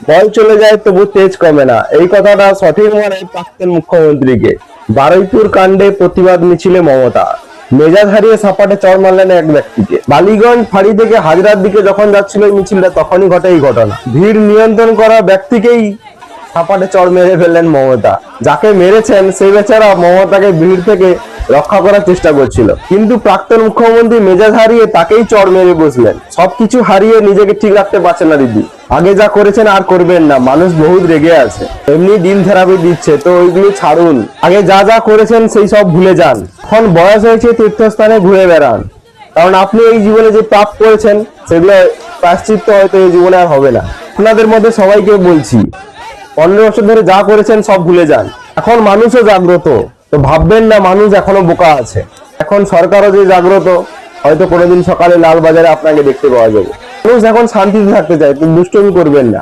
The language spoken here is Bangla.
বল চলে যায় তবু তেজ কমে না, এই কথাটা সঠিক মানে প্রাক্তন মুখ্যমন্ত্রীকে। বারুইপুর কাণ্ডে প্রতিবাদ মিছিলে মমতা, মেজাজ হারিয়ে সাপাটে চড় মারলেন এক ব্যক্তিকে। বালিগঞ্জ ফাঁড়ি থেকে হাজরার দিকে যখন যাচ্ছিল এই মিছিলটা, তখনই ঘটে এই ঘটনা। ভিড় নিয়ন্ত্রণ করা ব্যক্তিকেই সাপাটে চড় মেরে ফেললেন মমতা। যাকে মেরেছেন সেই বেচারা মমতাকে ভিড় থেকে রক্ষা করার চেষ্টা করছিল, কিন্তু প্রাক্তন মুখ্যমন্ত্রী মেজাজ হারিয়ে তাকেই চড় মেরে বসলেন। সবকিছু হারিয়ে নিজেকে ঠিক রাখতে পারছেন না দিদি। আগে যা করেছেন আর করবেন না, মানুষ বহুত রেগে আছে। এমনি দিন থেরাপি দিচ্ছে তো ওইগুলো ছাড়ুন, আগে যা যা করেছেন সেই সব ভুলে যান। এখন বয়স হয়েছে, তীর্থস্থানে ঘুরে বেড়ান, কারণ আপনি এই জীবনে যে পাপ করেছেন সেগুলো প্রায়শ্চিত্ত হয়তো এই জীবনে আর হবে না। আপনাদের মধ্যে সবাইকে বলছি, 15 বছর ধরে যা করেছেন সব ভুলে যান। এখন মানুষও জাগ্রত, তো ভাববেন না মানুষ এখনো বোকা আছে। এখন সরকারও যে জাগ্রত, হয়তো কোনোদিন সকালে লাল বাজারে আপনাকে দেখতে পাওয়া যাবে। মানুষ এখন শান্তিতে থাকতে চায়, কিন্তু দুষ্টুমি করবেন না।